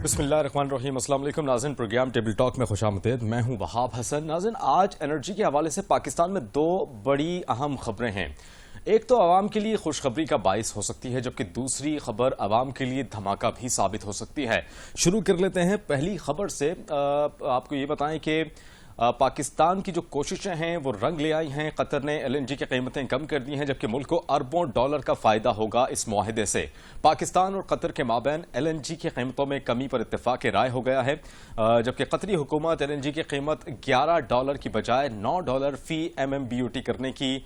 بسم اللہ الرحمن الرحیم۔ السلام علیکم ناظرین، پروگرام ٹیبل ٹاک میں خوش آمدید۔ میں ہوں وہاب حسن۔ ناظرین، آج انرجی کے حوالے سے پاکستان میں دو بڑی اہم خبریں ہیں۔ ایک تو عوام کے لیے خوشخبری کا باعث ہو سکتی ہے، جبکہ دوسری خبر عوام کے لیے دھماکہ بھی ثابت ہو سکتی ہے۔ شروع کر لیتے ہیں پہلی خبر سے۔ آپ کو یہ بتائیں کہ پاکستان کی جو کوششیں ہیں وہ رنگ لے آئی ہیں۔ قطر نے ایل این جی کی قیمتیں کم کر دی ہیں، جبکہ ملک کو اربوں ڈالر کا فائدہ ہوگا اس معاہدے سے۔ پاکستان اور قطر کے مابین ایل این جی کی قیمتوں میں کمی پر اتفاق رائے ہو گیا ہے، جبکہ قطری حکومت ایل این جی کی قیمت $11 کی بجائے $9 فی M M B U T کرنے کی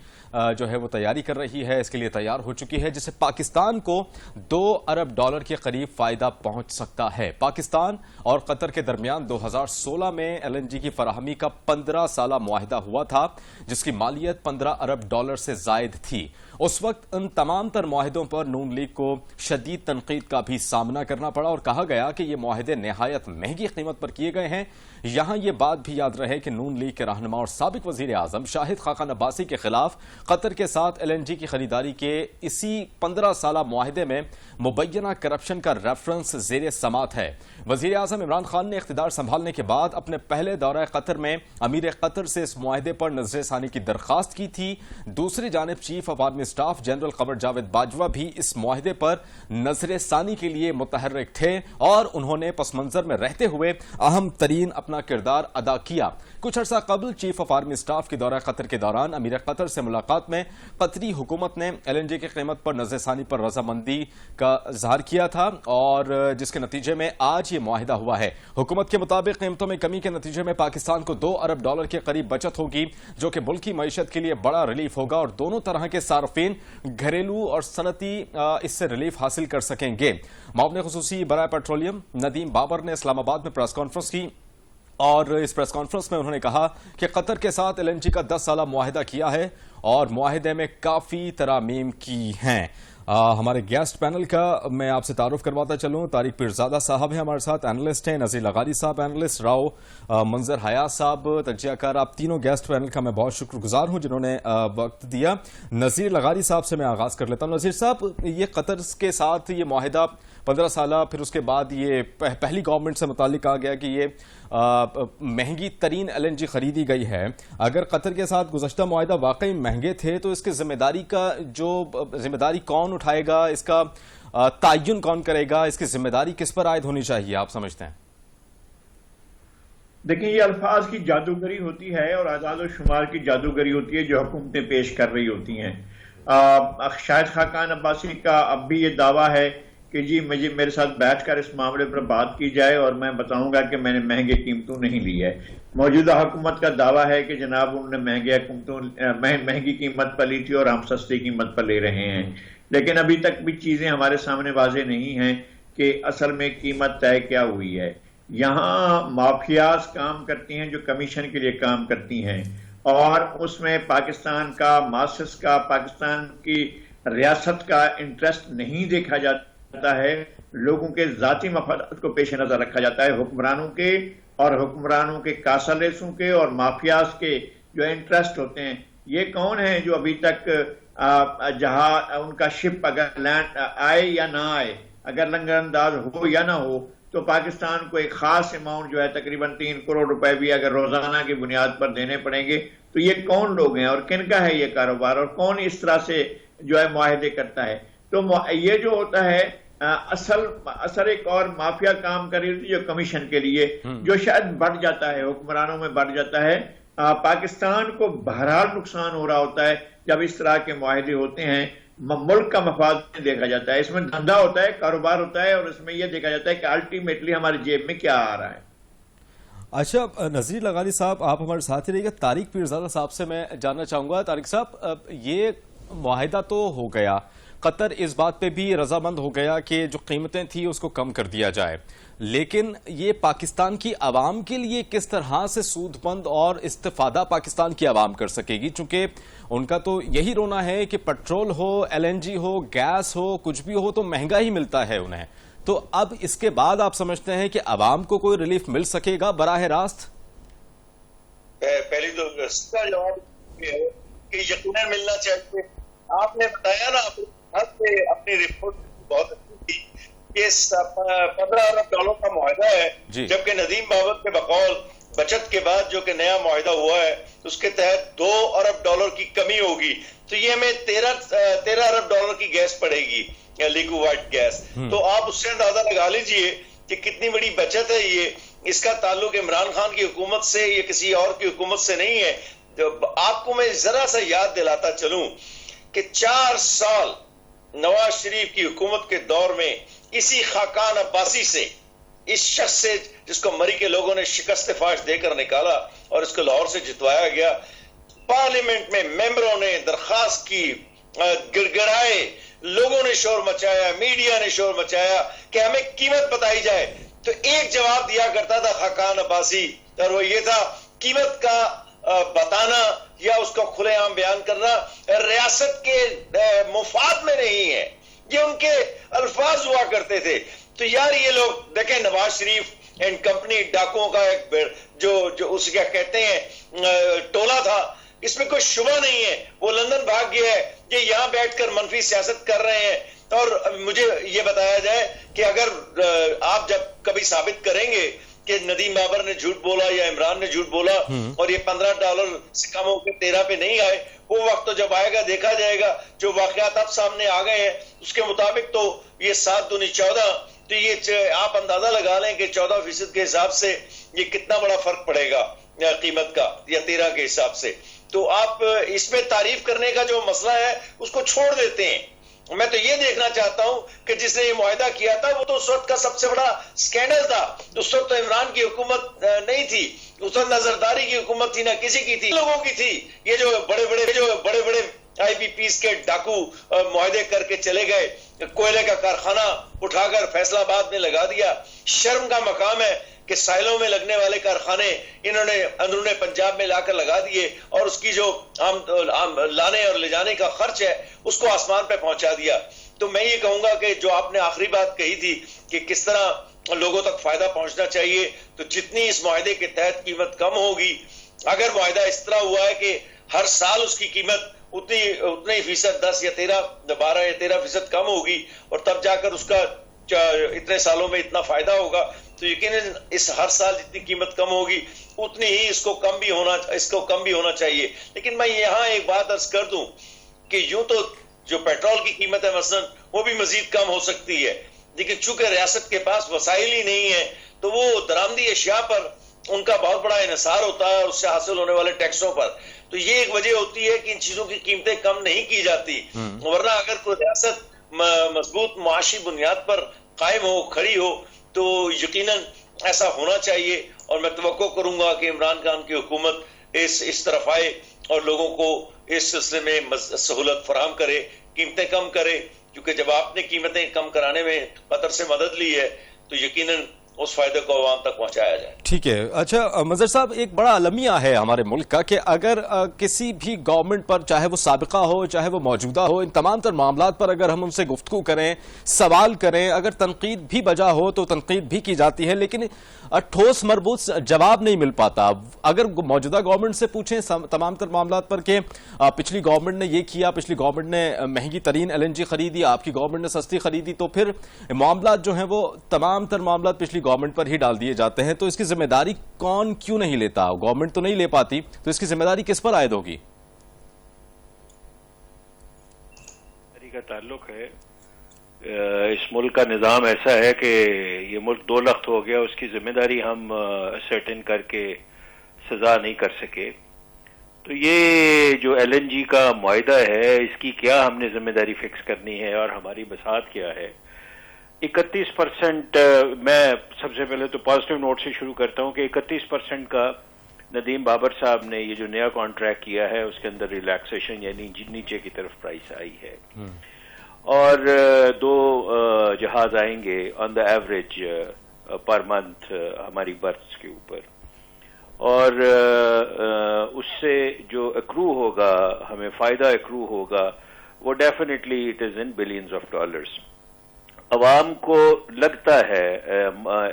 جو ہے وہ تیاری کر رہی ہے، اس کے لیے تیار ہو چکی ہے، جس سے پاکستان کو $2 ارب کے قریب فائدہ پہنچ سکتا ہے۔ پاکستان اور قطر کے درمیان 2016 میں ایل این جی کی فراہمی کا 15 سالہ معاہدہ ہوا تھا، جس کی مالیت $15 ارب سے زائد تھی۔ اس وقت ان تمام تر معاہدوں پر نون لیگ کو شدید تنقید کا بھی سامنا کرنا پڑا اور کہا گیا کہ یہ معاہدے نہایت مہنگی قیمت پر کیے گئے ہیں۔ یہاں یہ بات بھی یاد رہے کہ نون لیگ کے رہنما اور سابق وزیر اعظم شاہد خاقان عباسی کے خلاف قطر کے ساتھ ایل این جی کی خریداری کے اسی 15 سالہ معاہدے میں مبینہ کرپشن کا ریفرنس زیر سماعت ہے۔ وزیر اعظم عمران خان نے اقتدار سنبھالنے کے بعد اپنے پہلے دورہ قطر میں امیر قطر سے اس معاہدے پر نظر ثانی کی درخواست کی تھی۔ دوسری جانب chief of army staff general Qamar Javed Bajwa بھی اس معاہدے پر نظر ثانی کے لیے متحرک تھے اور انہوں نے پس منظر میں رہتے ہوئے اہم ترین اپنا کردار ادا کیا۔ کچھ عرصہ قبل چیف آف آرمی اسٹاف کے دورہ قطر کے دوران امیر قطر سے ملاقات میں قطری حکومت نے ایل این جی کی قیمت پر نظر ثانی پر رضامندی کا اظہار کیا تھا، اور جس کے نتیجے میں آج یہ معاہدہ ہوا ہے۔ حکومت کے مطابق قیمتوں میں کمی کے نتیجے میں پاکستان کو $2 ارب کے قریب بچت ہوگی، جو کہ ملکی معیشت کے لیے بڑا ریلیف ہوگا اور دونوں طرح کے صارفین گھریلو اور صنعتی اس سے ریلیف حاصل کر سکیں گے۔ معاون خصوصی برائے پیٹرولیم ندیم بابر نے اسلام آباد میں پریس کانفرنس کی اور اس پریس کانفرنس میں انہوں نے کہا کہ قطر کے ساتھ ایل این جی کا 10 سالہ معاہدہ کیا ہے اور معاہدے میں کافی ترامیم کی ہیں۔ ہمارے گیسٹ پینل کا میں آپ سے تعارف کرواتا چلوں۔ طارق پیرزادہ صاحب ہیں ہمارے ساتھ، اینالسٹ ہیں، نذیر لغاری صاحب اینالسٹ، راؤ منظر حیات صاحب تجزیہ کار۔ آپ تینوں گیسٹ پینل کا میں بہت شکر گزار ہوں جنہوں نے وقت دیا۔ نذیر لغاری صاحب سے میں آغاز کر لیتا ہوں۔ نذیر صاحب، یہ قطر کے ساتھ یہ معاہدہ 15 سالہ، پھر اس کے بعد یہ پہلی گورنمنٹ سے متعلق کہا گیا کہ یہ مہنگی ترین ایل این جی خریدی گئی ہے۔ اگر قطر کے ساتھ گزشتہ معاہدہ واقعی مہنگے تھے تو اس کے ذمہ داری کون اٹھائے گا، اس کا تعین کون کرے گا، اس کی ذمہ داری کس پر عائد ہونی چاہیے آپ سمجھتے ہیں؟ دیکھیں، یہ الفاظ کی جادوگری ہوتی ہے اور اعداد و شمار کی جادوگری ہوتی ہے جو حکومتیں پیش کر رہی ہوتی ہیں۔ شاہد خاقان عباسی کا اب بھی یہ دعویٰ ہے کہ جی میرے ساتھ بیٹھ کر اس معاملے پر بات کی جائے اور میں بتاؤں گا کہ میں نے مہنگے قیمتوں نہیں لی ہے۔ موجودہ حکومت کا دعویٰ ہے کہ جناب انہوں نے مہنگی قیمت پر لی تھی اور ہم سستی قیمت پر لے رہے ہیں، لیکن ابھی تک بھی چیزیں ہمارے سامنے واضح نہیں ہیں کہ اصل میں قیمت طے کیا ہوئی ہے۔ یہاں مافیاز کام کرتی ہیں جو کمیشن کے لیے کام کرتی ہیں، اور اس میں پاکستان کا، ماسس کا، پاکستان کی ریاست کا انٹرسٹ نہیں دیکھا جاتا ہے، لوگوں کے ذاتی مفادات کو پیش نظر رکھا جاتا ہے۔ حکمرانوں کے اور حکمرانوں کے کاسالیسوں کے اور مافیاز کے جو انٹرسٹ ہوتے ہیں، یہ کون ہیں جو ابھی تک جہاں ان کا شپ اگر لینڈ آئے یا نہ آئے، اگر لنگر انداز ہو یا نہ ہو، تو پاکستان کو ایک خاص اماؤنٹ جو ہے تقریباً 3 کروڑ روپے بھی اگر روزانہ کی بنیاد پر دینے پڑیں گے، تو یہ کون لوگ ہیں اور کن کا ہے یہ کاروبار اور کون اس طرح سے جو ہے معاہدے کرتا ہے؟ تو یہ جو ہوتا ہے اصل ایک اور مافیا کام کر رہی ہوتی ہے جو کمیشن کے لیے، جو شاید بڑھ جاتا ہے، حکمرانوں میں بڑھ جاتا ہے۔ پاکستان کو بہرحال نقصان ہو رہا ہوتا ہے جب اس طرح کے معاہدے ہوتے ہیں۔ ملک کا مفاد نہیں دیکھا جاتا ہے، اس میں دھندا ہوتا ہے، کاروبار ہوتا ہے، اور اس میں یہ دیکھا جاتا ہے کہ الٹیمیٹلی ہماری جیب میں کیا آ رہا ہے۔ اچھا نذیر لغاری صاحب، آپ ہمارے ساتھ ہی رہیے گا۔ طارق پیرزادہ صاحب سے میں جاننا چاہوں گا۔ طارق صاحب، یہ معاہدہ تو ہو گیا، قطر اس بات پہ بھی رضامند ہو گیا کہ جو قیمتیں تھیں اس کو کم کر دیا جائے، لیکن یہ پاکستان کی عوام کے لیے کس طرح سے سود مند اور استفادہ پاکستان کی عوام کر سکے گی؟ چونکہ ان کا تو یہی رونا ہے کہ پیٹرول ہو، ایل این جی ہو، گیس ہو، کچھ بھی ہو تو مہنگا ہی ملتا ہے انہیں۔ تو اب اس کے بعد آپ سمجھتے ہیں کہ عوام کو کوئی ریلیف مل سکے گا براہ راست؟ پہلی تو اس کا جواب یہ ہے کہ یقیناً ملنا چاہیے۔ آپ نے بتایا نا، اپنی رپورٹ بہت اچھی تھی یہ 15 ارب ڈالر کا معاہدہ ہے، جبکہ ندیم بابر کے بقول بچت کے بعد جو کہ نیا معاہدہ ہوا ہے اس کے تحت 2 ارب ڈالر کی کمی ہوگی، تو یہ ہمیں 13 ارب ڈالر کی گیس پڑے گی، لیکوائڈ گیس. تو آپ اس سے اندازہ لگا لیجئے کہ کتنی بڑی بچت ہے یہ. اس کا تعلق عمران خان کی حکومت سے یا کسی اور کی حکومت سے نہیں ہے. آپ کو میں ذرا سا یاد دلاتا چلوں کہ 4 سال نواز شریف کی حکومت کے دور میں اسی خاقان عباسی سے، اس شخص سے جس کو مری کے لوگوں نے شکست فاش دے کر نکالا اور اس کو لاہور سے جتوایا گیا، پارلیمنٹ میں ممبروں نے درخواست کی، گڑگڑائے، لوگوں نے شور مچایا، میڈیا نے شور مچایا کہ ہمیں قیمت بتائی جائے. تو ایک جواب دیا کرتا تھا خاقان عباسی، اور وہ یہ تھا قیمت کا بتانا یا اس کا کھلے عام بیان کرنا ریاست کے مفاد میں نہیں ہے. یہ ان کے الفاظ ہوا کرتے تھے. تو یار یہ لوگ دیکھیں، نواز شریف اینڈ کمپنی ڈاکوؤں کا ایک جو اس کیا کہتے ہیں ٹولہ تھا، اس میں کوئی شبہ نہیں ہے. وہ لندن بھاگ گیا ہے، یہ یہاں بیٹھ کر منفی سیاست کر رہے ہیں. اور مجھے یہ بتایا جائے کہ اگر آپ جب کبھی ثابت کریں گے کہ ندیم بابر نے جھوٹ بولا یا عمران نے جھوٹ بولا اور یہ 15 ڈالر سے کم ہو کے 13 پہ نہیں آئے، وہ وقت تو جب آئے گا دیکھا جائے گا. جو واقعات اب سامنے آ گئے ہیں اس کے مطابق تو یہ 7 دونی 14، تو یہ آپ اندازہ لگا لیں کہ 14% کے حساب سے یہ کتنا بڑا فرق پڑے گا قیمت کا، یا 13 کے حساب سے. تو آپ اس میں تعریف کرنے کا جو مسئلہ ہے اس کو چھوڑ دیتے ہیں. میں تو یہ دیکھنا چاہتا ہوں کہ جس نے یہ معاہدہ کیا تھا وہ تو اس وقت کا سب سے بڑا سکینڈل تھا. اس وقت تو عمران کی حکومت نہیں تھی، اس وقت نہ زرداری کی حکومت تھی نہ کسی کی تھی، لوگوں کی تھی. یہ جو بڑے بڑے آئی پی پیز کے ڈاکو معاہدے کر کے چلے گئے، کوئلے کا کارخانہ اٹھا کر فیصل آباد میں لگا دیا. شرم کا مقام ہے کہ ساحلوں میں لگنے والے کارخانے انہوں نے اندرون پنجاب میں لا کر لگا دیے، اور اس کی جو لانے اور لے جانے کا خرچ ہے اس کو آسمان پہ پہنچا دیا. تو میں یہ کہوں گا کہ جو آپ نے آخری بات کہی تھی کہ کس طرح لوگوں تک فائدہ پہنچنا چاہیے، تو جتنی اس معاہدے کے تحت قیمت کم ہوگی، اگر معاہدہ اس طرح ہوا ہے کہ ہر سال اس کی قیمت اتنے فیصد 10 یا 12 یا 13% کم ہوگی، اور تب جا کر اس کا اتنے سالوں میں اتنا فائدہ ہوگا، تو یقیناً اس ہر سال جتنی قیمت کم ہوگی اتنی ہی اس کو کم بھی ہونا چاہیے. لیکن میں یہاں ایک بات عرض کر دوں کہ یوں تو جو پیٹرول کی قیمت ہے مثلا وہ بھی مزید کم ہو سکتی ہے، لیکن چونکہ ریاست کے پاس وسائل ہی نہیں ہے تو وہ درآمدی اشیاء پر ان کا بہت بڑا انحصار ہوتا ہے، اس سے حاصل ہونے والے ٹیکسوں پر. تو یہ ایک وجہ ہوتی ہے کہ ان چیزوں کی قیمتیں کم نہیں کی جاتی. ورنہ اگر کوئی ریاست مضبوط معاشی بنیاد پر قائم ہو، کھڑی ہو، تو یقیناً ایسا ہونا چاہیے. اور میں توقع کروں گا کہ عمران خان کی حکومت اس طرف آئے اور لوگوں کو اس سلسلے میں سہولت فراہم کرے، قیمتیں کم کرے. کیونکہ جب آپ نے قیمتیں کم کرانے میں قطر سے مدد لی ہے تو یقیناً اس فائدے کو عوام تک پہنچایا جائے. ٹھیک ہے. اچھا مظہر صاحب، ایک بڑا المیہ ہے ہمارے ملک کا کہ اگر کسی بھی گورنمنٹ پر، چاہے وہ سابقہ ہو چاہے وہ موجودہ ہو، ان تمام تر معاملات پر اگر ہم ان سے گفتگو کریں، سوال کریں، اگر تنقید بھی بجا ہو تو تنقید بھی کی جاتی ہے، لیکن ٹھوس مربوط جواب نہیں مل پاتا. اگر موجودہ گورنمنٹ سے پوچھیں تمام تر معاملات پر کہ پچھلی گورنمنٹ نے یہ کیا، پچھلی گورنمنٹ نے مہنگی ترین LNG خریدی، آپ کی گورنمنٹ نے سستی خریدی، تو پھر معاملات جو ہیں وہ تمام تر معاملات پچھلی گورنمنٹ پر ہی ڈال دیے جاتے ہیں. تو اس کی ذمہ داری کون کیوں نہیں لیتا؟ گورنمنٹ تو نہیں لے پاتی، تو اس کی ذمہ داری کس پر عائد ہوگی؟ کا تعلق ہے، اس ملک کا نظام ایسا ہے کہ یہ ملک 2 لخت ہو گیا، اس کی ذمہ داری ہم سرٹن کر کے سزا نہیں کر سکے. تو یہ جو LNG کا معاہدہ ہے اس کی کیا ہم نے ذمہ داری فکس کرنی ہے اور ہماری بساط کیا ہے؟ 31%، میں سب سے پہلے تو پازیٹیو نوٹ سے شروع کرتا ہوں کہ 31% کا ندیم بابر صاحب نے یہ جو نیا کانٹریکٹ کیا ہے اس کے اندر ریلیکسیشن یعنی نیچے کی طرف پرائس آئی ہے. اور 2 جہاز آئیں گے آن دا ایوریج پر منتھ ہماری برتھس کے اوپر، اور اس سے جو ایکرو ہوگا، ہمیں فائدہ ایکرو ہوگا، وہ definitely it is in billions of dollars. عوام کو لگتا ہے،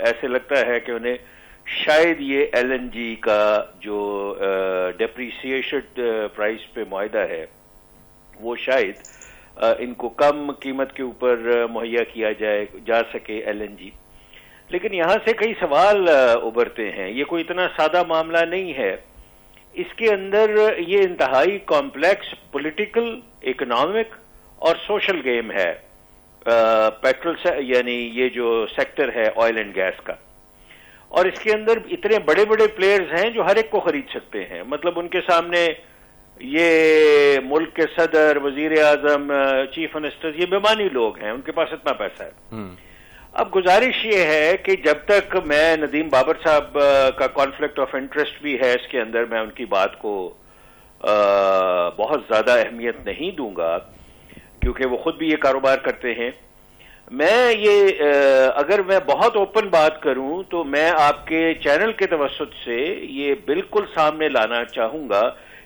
ایسے لگتا ہے کہ انہیں شاید یہ LNG کا جو ڈیپریسیشن پرائس پہ معاہدہ ہے وہ شاید ان کو کم قیمت کے اوپر مہیا کیا جا سکے LNG. لیکن یہاں سے کئی سوال ابھرتے ہیں. یہ کوئی اتنا سادہ معاملہ نہیں ہے. اس کے اندر یہ انتہائی کمپلیکس پولیٹیکل، اکنامک اور سوشل گیم ہے پیٹرول یعنی یہ جو سیکٹر ہے آئل اینڈ گیس کا. اور اس کے اندر اتنے بڑے بڑے پلیئرز ہیں جو ہر ایک کو خرید سکتے ہیں. مطلب ان کے سامنے یہ ملک کے صدر، وزیر اعظم، چیف منسٹر، یہ بیمانی لوگ ہیں، ان کے پاس اتنا پیسہ ہے. اب گزارش یہ ہے کہ جب تک میں ندیم بابر صاحب کا کانفلکٹ آف انٹرسٹ بھی ہے اس کے اندر، میں ان کی بات کو بہت زیادہ اہمیت نہیں دوں گا کیونکہ وہ خود بھی یہ کاروبار کرتے ہیں. میں یہ اگر میں بہت اوپن بات کروں تو میں آپ کے چینل کے توسط سے یہ بالکل سامنے لانا چاہوں گا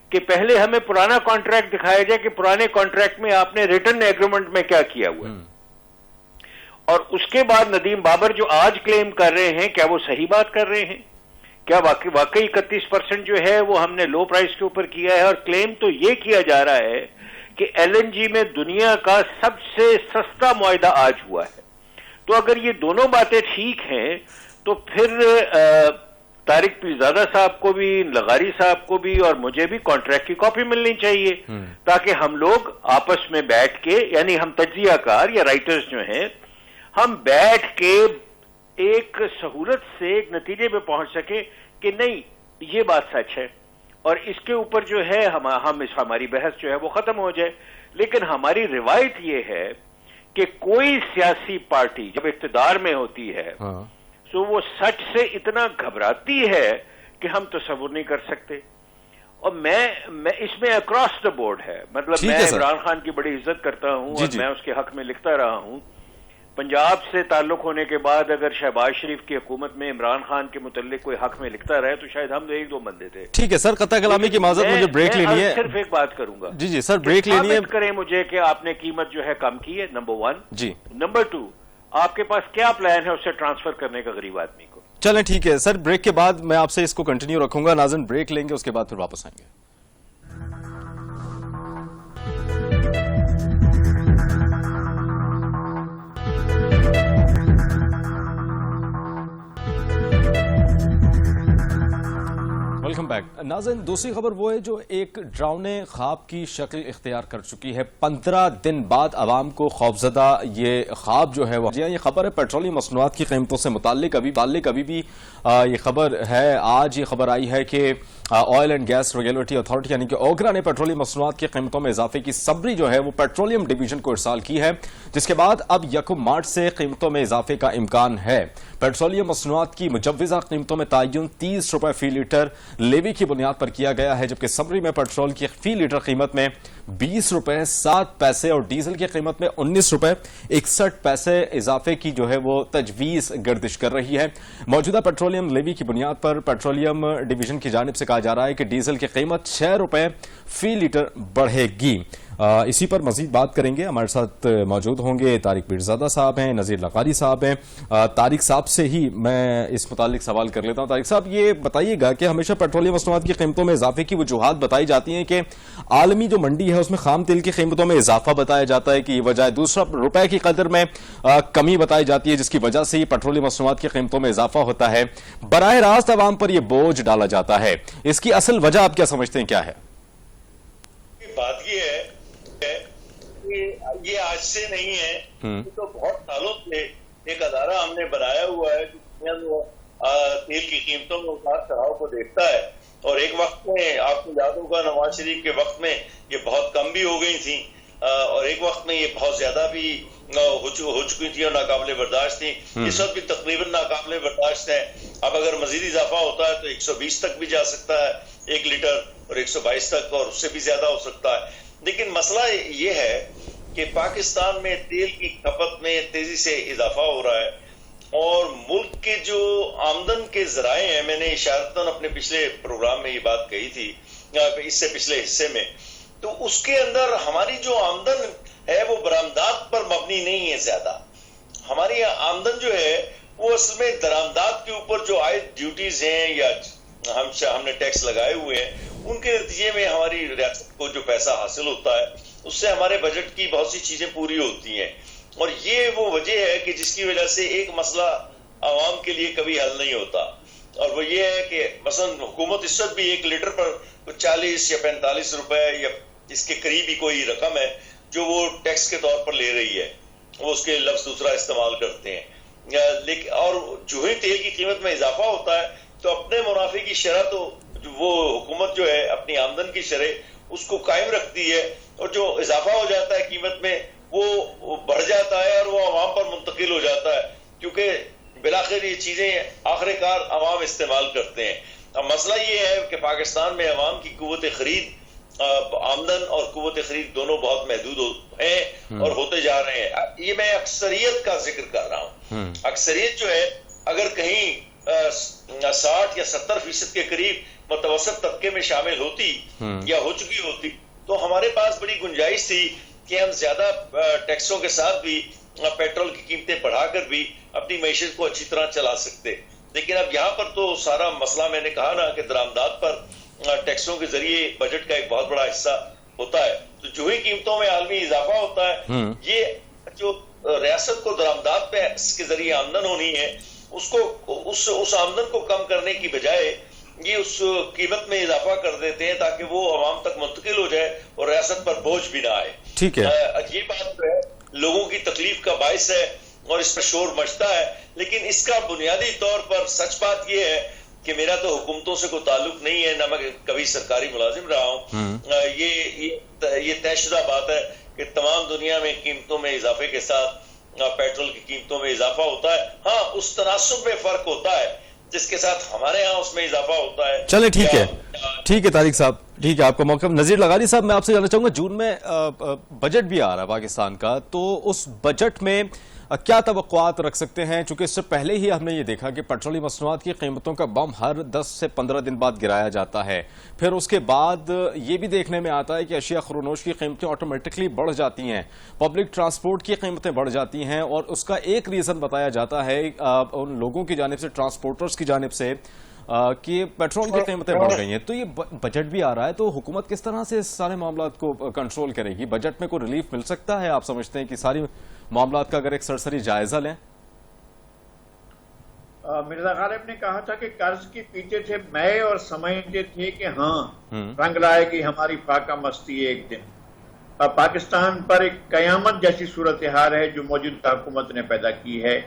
کہ پہلے ہمیں پرانا کانٹریکٹ دکھایا جائے کہ پرانے کانٹریکٹ میں آپ نے ریٹرن ایگریمنٹ میں کیا کیا ہوا ہے، اور اس کے بعد ندیم بابر جو آج کلیم کر رہے ہیں کیا وہ صحیح بات کر رہے ہیں؟ کیا واقعی 31% جو ہے وہ ہم نے لو پرائس کے اوپر کیا ہے؟ اور کلیم تو یہ کیا جا رہا ہے کہ LNG میں دنیا کا سب سے سستا معاہدہ آج ہوا ہے. تو اگر یہ دونوں باتیں ٹھیک ہیں تو پھر طارق پیرزادہ صاحب کو بھی، لغاری صاحب کو بھی اور مجھے بھی کانٹریکٹ کی کاپی ملنی چاہیے تاکہ ہم لوگ آپس میں بیٹھ کے، یعنی ہم تجزیہ کار یا رائٹرز جو ہیں، ہم بیٹھ کے ایک سہولت سے ایک نتیجے پہ پہنچ سکے کہ نہیں یہ بات سچ ہے، اور اس کے اوپر جو ہے ہماری بحث جو ہے وہ ختم ہو جائے. لیکن ہماری روایت یہ ہے کہ کوئی سیاسی پارٹی جب اقتدار میں ہوتی ہے تو وہ سچ سے اتنا گھبراتی ہے کہ ہم تصور نہیں کر سکتے. اور میں اس میں اکراس دا بورڈ ہے، مطلب میں عمران خان کی بڑی عزت کرتا ہوں اور میں اس کے حق میں لکھتا رہا ہوں. پنجاب سے تعلق ہونے کے بعد اگر شہباز شریف کی حکومت میں عمران خان کے متعلق کوئی حق میں لکھتا رہے تو شاید ہم ایک دو بندے تھے. ٹھیک ہے سر، قطع کلامی کی معذرت، مجھے بریک لینی ہے. صرف ایک بات کروں گا. جی سر، بریک لینی ہے. ثابت کریں مجھے کہ آپ نے قیمت جو ہے کم کی ہے، نمبر 1. جی. نمبر 2، آپ کے پاس کیا پلان ہے اسے ٹرانسفر کرنے کا غریب آدمی کو؟ چلیں ٹھیک ہے سر، بریک کے بعد میں آپ سے اس کو کنٹینیو رکھوں گا. ناظرین بریک لیں گے، اس کے بعد پھر واپس آئیں گے. Welcome back. ناظرین دوسری خبر وہ ہے جو ایک ڈراؤنے خواب کی شکل اختیار کر چکی ہے. 15 دن بعد عوام کو خوفزدہ یہ خواب جو ہے وہ، یہ خبر ہے پیٹرولیم مصنوعات کی قیمتوں سے متعلق. ابھی بھی یہ خبر ہے، آج یہ خبر آئی ہے کہ oil and gas regulatory authority یعنی کہ اوگرا نے پیٹرولیم مصنوعات کی قیمتوں میں اضافے کی سمری جو ہے وہ پیٹرولیم ڈویژن کو ارسال کی ہے، جس کے بعد اب 1 مارچ سے قیمتوں میں اضافے کا امکان ہے. پیٹرولیم مصنوعات کی مجوزہ قیمتوں میں تعین 30 روپے فی لیٹر لیوی کی بنیاد پر کیا گیا ہے، جبکہ سمری میں پیٹرول کی فی لیٹر قیمت میں 20 روپے 7 پیسے اور ڈیزل کی قیمت میں 19 روپے 61 پیسے اضافے کی جو ہے وہ تجویز گردش کر رہی ہے. موجودہ پیٹرولیم لیوی کی بنیاد پر پیٹرولیم ڈویژن کی جانب سے کہا جا رہا ہے کہ ڈیزل کی قیمت 6 روپے فی لیٹر بڑھے گی. اسی پر مزید بات کریں گے. ہمارے ساتھ موجود ہوں گے طارق پیرزادہ صاحب ہیں، نذیر لغاری صاحب ہیں. طارق صاحب سے ہی میں اس متعلق سوال کر لیتا ہوں. طارق صاحب یہ بتائیے گا کہ ہمیشہ پیٹرولیم مصنوعات کی قیمتوں میں اضافے کی وجوہات بتائی جاتی ہیں کہ عالمی جو منڈی ہے اس میں خام تیل کی قیمتوں میں اضافہ بتایا جاتا ہے کہ یہ وجہ ہے، دوسرا روپے کی قدر میں کمی بتائی جاتی ہے جس کی وجہ سے یہ پیٹرولیم مصنوعات کی قیمتوں میں اضافہ ہوتا ہے. براہ راست عوام پر یہ بوجھ ڈالا جاتا ہے، اس کی اصل وجہ آپ کیا سمجھتے ہیں، کیا ہے؟ بات یہ ہے یہ آج سے نہیں ہے، تو بہت سالوں سے ایک ادارہ ہم نے بنایا ہوا ہے جو تیل کی قیمتوں میں اتار چڑھاؤ کو دیکھتا ہے. اور ایک وقت میں آپ کو یاد ہوگا نواز شریف کے وقت میں یہ بہت کم بھی ہو گئی تھیں، اور ایک وقت میں یہ بہت زیادہ بھی ہو چکی تھی اور ناقابل برداشت تھی. اس وقت بھی تقریباً ناقابل برداشت ہے. اب اگر مزید اضافہ ہوتا ہے تو 120 تک بھی جا سکتا ہے 1 لیٹر، اور 122 تک، اور اس سے بھی زیادہ ہو سکتا ہے. لیکن مسئلہ یہ ہے کہ پاکستان میں تیل کی کھپت میں تیزی سے اضافہ ہو رہا ہے، اور ملک کے جو آمدن کے ذرائع ہیں، میں نے اشارتاً اپنے پچھلے پروگرام میں یہ بات کہی تھی، اس سے پچھلے حصے میں، تو اس کے اندر ہماری جو آمدن ہے وہ برآمدات پر مبنی نہیں ہے. زیادہ ہماری آمدن جو ہے وہ اصل میں درآمدات کے اوپر جو عائد ڈیوٹیز ہیں یا ہم نے ٹیکس لگائے ہوئے ہیں ان کے نتیجے میں ہماری ریاست کو جو پیسہ حاصل ہوتا ہے اس سے ہمارے بجٹ کی بہت سی چیزیں پوری ہوتی ہیں. اور یہ وہ وجہ ہے کہ جس کی وجہ سے ایک مسئلہ عوام کے لیے کبھی حل نہیں ہوتا, اور وہ یہ ہے کہ مثلا حکومت اس وقت بھی 1 لیٹر پر 40 یا 45 روپے یا اس کے قریب ہی کوئی رقم ہے جو وہ ٹیکس کے طور پر لے رہی ہے, وہ اس کے لفظ دوسرا استعمال کرتے ہیں. لیکن اور جو ہی تیل کی قیمت میں اضافہ ہوتا ہے تو اپنے منافع کی شرح تو وہ حکومت جو ہے اپنی آمدن کی شرح اس کو قائم رکھتی ہے, اور جو اضافہ ہو جاتا ہے قیمت میں وہ بڑھ جاتا ہے اور وہ عوام پر منتقل ہو جاتا ہے, کیونکہ بلاخر یہ چیزیں آخر کار عوام استعمال کرتے ہیں. اب مسئلہ یہ ہے کہ پاکستان میں عوام کی قوت خرید, آمدن اور قوت خرید دونوں بہت محدود ہیں اور ہوتے جا رہے ہیں. یہ میں اکثریت کا ذکر کر رہا ہوں. اکثریت جو ہے اگر کہیں 60 یا 70% کے قریب متوسط طبقے میں شامل ہوتی یا ہو چکی ہوتی تو ہمارے پاس بڑی گنجائش تھی کہ ہم زیادہ ٹیکسوں کے ساتھ بھی پیٹرول کی قیمتیں بڑھا کر بھی اپنی معیشت کو اچھی طرح چلا سکتے. لیکن اب یہاں پر تو سارا مسئلہ میں نے کہا نا کہ درآمدات پر ٹیکسوں کے ذریعے بجٹ کا ایک بہت بڑا حصہ ہوتا ہے, تو جو ہی قیمتوں میں عالمی اضافہ ہوتا ہے یہ جو ریاست کو درآمدات پہ کے ذریعے آمدن ہونی ہے اس کو اس آمدن کو کم کرنے کی بجائے یہ اس قیمت میں اضافہ کر دیتے ہیں تاکہ وہ عوام تک منتقل ہو جائے اور ریاست پر بوجھ بھی نہ آئے. ٹھیک ہے, یہ بات جو ہے لوگوں کی تکلیف کا باعث ہے اور اس پر شور مچتا ہے, لیکن اس کا بنیادی طور پر سچ بات یہ ہے کہ میرا تو حکومتوں سے کوئی تعلق نہیں ہے, نہ میں کبھی سرکاری ملازم رہا ہوں. یہ طے شدہ بات ہے کہ تمام دنیا میں قیمتوں میں اضافے کے ساتھ پیٹرول کی قیمتوں میں اضافہ ہوتا ہے. ہاں اس تناسب میں فرق ہوتا ہے جس کے ساتھ ہمارے ہاں اس میں اضافہ ہوتا ہے. چلے ٹھیک ہے طارق صاحب, ٹھیک ہے آپ کا موقع. نذیر لغاری صاحب میں آپ سے جاننا چاہوں گا, جون میں بجٹ بھی آ رہا ہے پاکستان کا, تو اس بجٹ میں کیا توقعات رکھ سکتے ہیں؟ چونکہ اس سے پہلے ہی ہم نے یہ دیکھا کہ پیٹرولی مصنوعات کی قیمتوں کا بم ہر 10 سے 15 دن بعد گرایا جاتا ہے. پھر اس کے بعد یہ بھی دیکھنے میں آتا ہے کہ اشیاء خورنوش کی قیمتیں آٹومیٹکلی بڑھ جاتی ہیں, پبلک ٹرانسپورٹ کی قیمتیں بڑھ جاتی ہیں, اور اس کا ایک ریزن بتایا جاتا ہے ان لوگوں کی جانب سے, ٹرانسپورٹرز کی جانب سے, کہ پیٹرول کی قیمتیں بڑھ گئی ہیں. تو یہ بجٹ بھی آ رہا ہے, تو حکومت کس طرح سے اس سارے معاملات کو کنٹرول کرے گی؟ بجٹ میں کوئی ریلیف مل سکتا ہے آپ سمجھتے ہیں کہ ساری معاملات کا اگر ایک سرسری جائزہ لیں؟ مرزا غالب نے کہا تھا کہ قرض کی پیتے تھے میں اور سمجھتے تھے کہ ہاں رنگ لائے گی ہماری فاقہ مستی ایک دن. پاکستان پر ایک قیامت جیسی صورتحال ہے جو موجودہ حکومت نے پیدا کی ہے.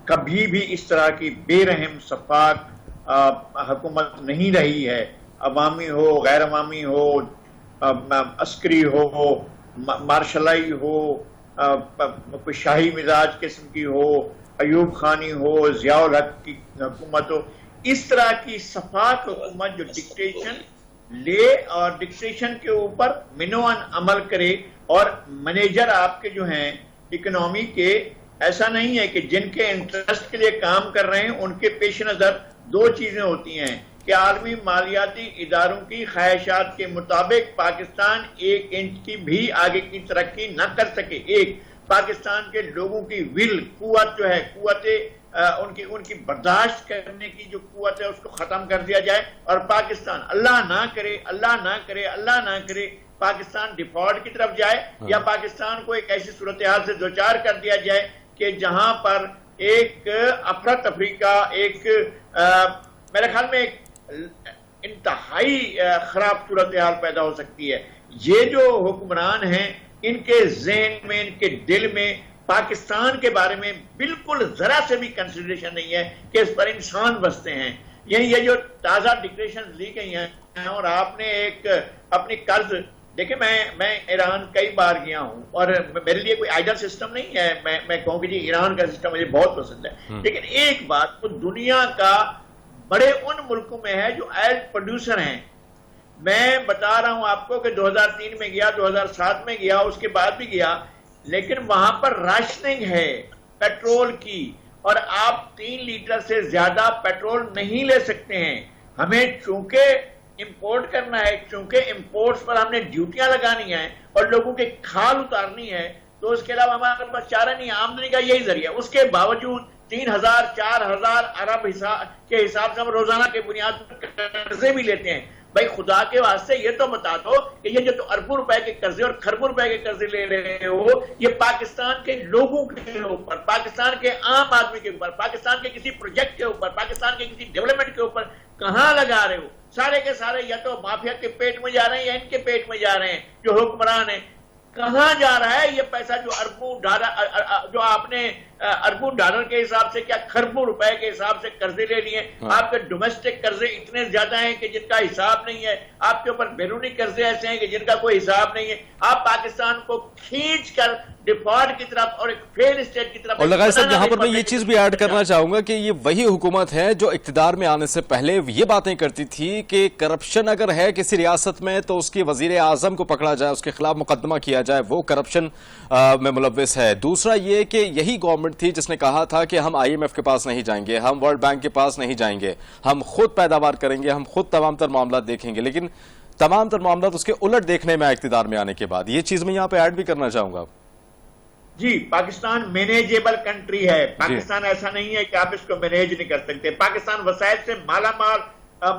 کبھی بھی اس طرح کی بے رحم شفاق حکومت نہیں رہی ہے, عوامی ہو, غیر عوامی ہو, عسکری ہو, مارشلائی ہو, کوئی شاہی مزاج قسم کی ہو, ایوب خانی ہو, ضیاء الحق کی حکومت ہو. اس طرح کی شفاق حکومت جو ڈکٹیشن لے اور ڈکٹیشن کے اوپر منوان عمل کرے, اور مینیجر آپ کے جو ہیں اکنامی کے ایسا نہیں ہے کہ جن کے انٹرسٹ کے لیے کام کر رہے ہیں ان کے پیش نظر دو چیزیں ہوتی ہیں کہ عالمی مالیاتی اداروں کی خواہشات کے مطابق پاکستان 1 انچ کی بھی آگے کی ترقی نہ کر سکے. ایک پاکستان کے لوگوں کی ول قوت جو ہے, ان کی برداشت کرنے کی جو قوت ہے اس کو ختم کر دیا جائے, اور پاکستان اللہ نہ کرے پاکستان ڈیفالٹ کی طرف جائے, یا پاکستان کو ایک ایسی صورتحال سے دوچار کر دیا جائے کہ جہاں پر ایک افراتفری کا ایک میرے خیال میں ایک انتہائی خراب صورتحال پیدا ہو سکتی ہے. یہ جو حکمران ہیں ان کے ذہن میں, ان کے دل میں پاکستان کے بارے میں بالکل ذرا سے بھی کنسیڈریشن نہیں ہے کہ اس پر انسان بستے ہیں. یہ جو تازہ ڈکلیریشن لی گئی ہیں, اور آپ نے ایک اپنی قرض دیکھیں, میں ایران کئی بار گیا ہوں اور میرے لیے کوئی آئیڈل سسٹم نہیں ہے, میں کہوں کہ جی ایران کا سسٹم مجھے بہت پسند ہے, لیکن ایک بات تو دنیا کا بڑے ان ملکوں میں ہے جو آئل پروڈیوسر ہیں. میں بتا رہا ہوں آپ کو کہ 2003 میں گیا, 2007 میں گیا, اس کے بعد بھی گیا, لیکن وہاں پر راشننگ ہے پیٹرول کی, اور آپ 3 لیٹر سے زیادہ پیٹرول نہیں لے سکتے ہیں. ہمیں چونکہ امپورٹ کرنا ہے, چونکہ امپورٹس پر ہم نے ڈیوٹیاں لگانی ہیں اور لوگوں کے کھال اتارنی ہے, تو اس کے علاوہ ہمارے پاس چارہ نہیں, آمدنی کا یہی ذریعہ. اس کے باوجود 3000-4000 ارب کے حساب سے ہم روزانہ کے بنیاد پر قرضے بھی لیتے ہیں, بھائی خدا کے واسطے یہ تو بتا دو کہ یہ جو اربوں روپے کے قرضے اور کھربوں روپے کے قرضے لے رہے ہو یہ پاکستان کے لوگوں کے اوپر، پاکستان کے عام آدمی کے اوپر، پاکستان کے کسی پروجیکٹ کے اوپر، پاکستان کے کسی ڈیولپمنٹ کے اوپر کہاں لگا رہے ہو؟ سارے کے سارے یا تو مافیا کے پیٹ میں جا رہے ہیں یا ان کے پیٹ میں جا رہے ہیں جو حکمران ہیں۔ کہاں جا رہا ہے یہ پیسہ جو اربوں ڈالر، جو آپ نے اربوں ڈالر کے حساب سے کیا کھربوں روپے کے حساب سے قرضے لے لیے؟ آپ کے ڈومیسٹک قرضے اتنے زیادہ ہیں کہ جن کا حساب نہیں ہے، آپ کے اوپر بیرونی قرضے ایسے ہیں کہ جن کا کوئی حساب نہیں ہے۔ آپ پاکستان کو کھینچ کر ڈیفالٹ کی طرف اور ایک فیل اسٹیٹ کی طرف، اور لگائے صاحب یہاں پر میں یہ چیز بھی ایڈ کرنا چاہوں گا کہ یہ وہی حکومت ہے جو اقتدار میں آنے سے پہلے یہ باتیں کرتی تھی کہ کرپشن اگر ہے کسی ریاست میں تو اس کی وزیر اعظم کو پکڑا جائے، اس کے خلاف مقدمہ کیا جائے، وہ کرپشن میں ملوث ہے۔ دوسرا یہ کہ یہی گورنمنٹ تھی جس نے کہا تھا کہ ہم IMF کے پاس نہیں جائیں گے، ہم ورلڈ بینک کے پاس نہیں جائیں گے، ہم خود پیداوار کریں گے، ہم خود تمام تر معاملات دیکھیں گے، لیکن تمام تر معاملات اس کے الٹ دیکھنے میں اقتدار میں آنے کے بعد۔ یہ چیز میں یہاں پہ ایڈ بھی کرنا چاہوں گا۔ جی، پاکستان مینیجیبل کنٹری ہے، پاکستان ایسا نہیں ہے کہ آپ اس کو مینیج نہیں کر سکتے۔ پاکستان وسائل سے مالا مال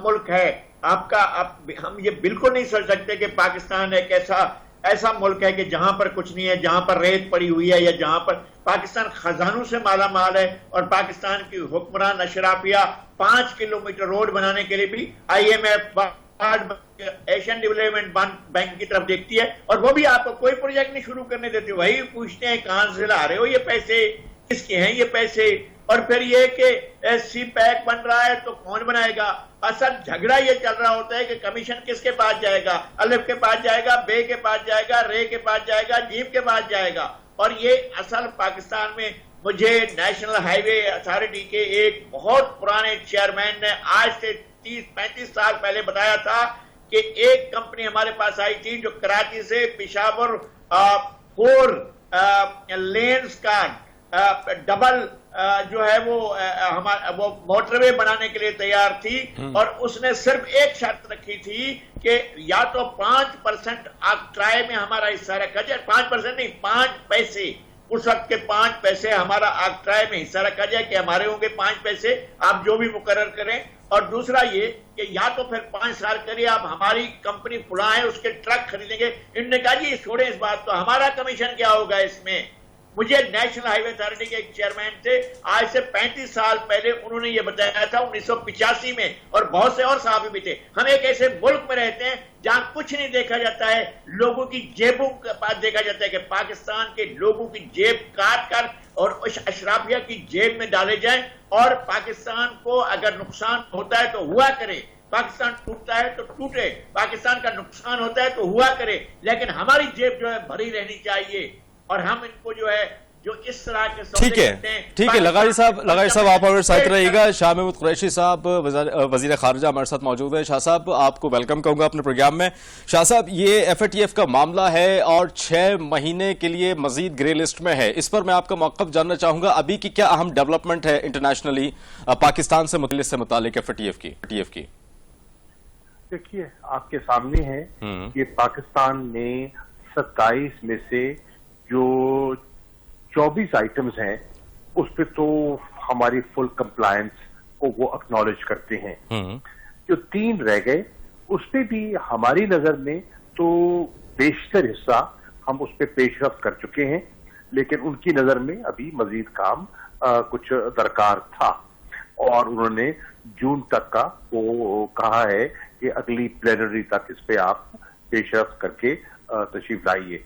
ملک ہے۔ ہم یہ بالکل نہیں سوچ سکتے کہ پاکستان ایک ایسا ملک ہے کہ جہاں پر کچھ نہیں ہے، جہاں پر ریت پڑی ہوئی ہے، یا جہاں پر پاکستان خزانوں سے مالا مال ہے، اور پاکستان کی حکمران اشرافیہ 5 کلومیٹر روڈ بنانے کے لیے بھی IMF ایشین ڈیولپمنٹ بینک کی طرف دیکھتی ہے، اور وہ بھی آپ کو کوئی پروجیکٹ نہیں شروع کرنے دیتے۔ وہی پوچھتے ہیں کہاں سے لا رہے ہو یہ پیسے، کس کے ہیں یہ پیسے؟ اور پھر یہ کہ سی پیک بن رہا ہے تو کون بنائے گا؟ اصل جھگڑا یہ چل رہا ہوتا ہے کہ کمیشن کس کے پاس جائے گا؟ الف کے پاس جائے گا، بے کے پاس جائے گا، رے کے پاس جائے گا، جیم کے پاس جائے گا۔ اور یہ اصل پاکستان میں، مجھے نیشنل ہائی وے اتھارٹی کے ایک بہت پرانے چیئرمین نے آج سے 30-35 سال پہلے بتایا تھا کہ ایک کمپنی ہمارے پاس آئی تھی جو کراچی سے پشاور 4 لینز کا ڈبل جو ہے وہ موٹر وے بنانے کے لیے تیار تھی، اور اس نے صرف ایک شرط رکھی تھی کہ یا تو 5% آکٹرائے میں ہمارا حصہ رکھا جائے، 5% نہیں، 5 پیسے، اس وقت کے 5 پیسے ہمارا آکٹرائے میں حصہ رکھا جائے کہ ہمارے ہوں گے 5 پیسے، آپ جو بھی مقرر کریں۔ اور دوسرا یہ کہ یا تو پھر 5 سال کریے، آپ ہماری کمپنی فلاں ہے اس کے ٹرک خریدیں گے۔ انہوں نے کہا جی چھوڑیں اس بات کو، ہمارا کمیشن کیا ہوگا اس میں؟ مجھے نیشنل ہائی وے اتھارٹی کے ایک چیئرمین تھے، آج سے 35 سال پہلے انہوں نے یہ بتایا تھا 1985 میں، اور بہت سے اور صحافی بھی تھے۔ ہم ایک ایسے ملک میں رہتے ہیں جہاں کچھ نہیں دیکھا جاتا ہے، لوگوں کی جیبوں کے پاس دیکھا جاتا ہے کہ پاکستان کے لوگوں کی جیب کاٹ کر اور اشرافیہ کی جیب میں ڈالے جائیں، اور پاکستان کو اگر نقصان ہوتا ہے تو ہوا کرے، پاکستان ٹوٹتا ہے تو ٹوٹے، پاکستان کا نقصان ہوتا ہے تو ہوا کرے، لیکن ہماری جیب جو ہے بھری رہنی چاہیے، اور ہم ان کو جو ہے جو اس طرح کے ٹھیک ہے لغاری صاحب آپ ہمارے ساتھ رہیے گا۔ شاہ محمود قریشی صاحب وزیر خارجہ ہمارے ساتھ موجود ہیں۔ شاہ صاحب آپ کو ویلکم کہوں گا اپنے پروگرام میں۔ شاہ صاحب یہ FATF کا معاملہ ہے اور 6 مہینے کے لیے مزید گرے لسٹ میں ہے، اس پر میں آپ کا موقف جاننا چاہوں گا۔ ابھی کی کیا اہم ڈیولپمنٹ ہے انٹرنیشنلی پاکستان سے متعلق FATF کی؟ دیکھیے آپ کے سامنے ہے کہ پاکستان نے 27 میں سے جو 24 آئٹمز ہیں اس پہ تو ہماری فل کمپلائنس کو وہ اکنالج کرتے ہیں۔ جو 3 رہ گئے اس پہ بھی ہماری نظر میں تو بیشتر حصہ ہم اس پہ پیش رفت کر چکے ہیں، لیکن ان کی نظر میں ابھی مزید کام کچھ درکار تھا، اور انہوں نے جون تک کا وہ کہا ہے کہ اگلی پلینری تک اس پہ آپ پیش رفت کر کے تشریف لائیے۔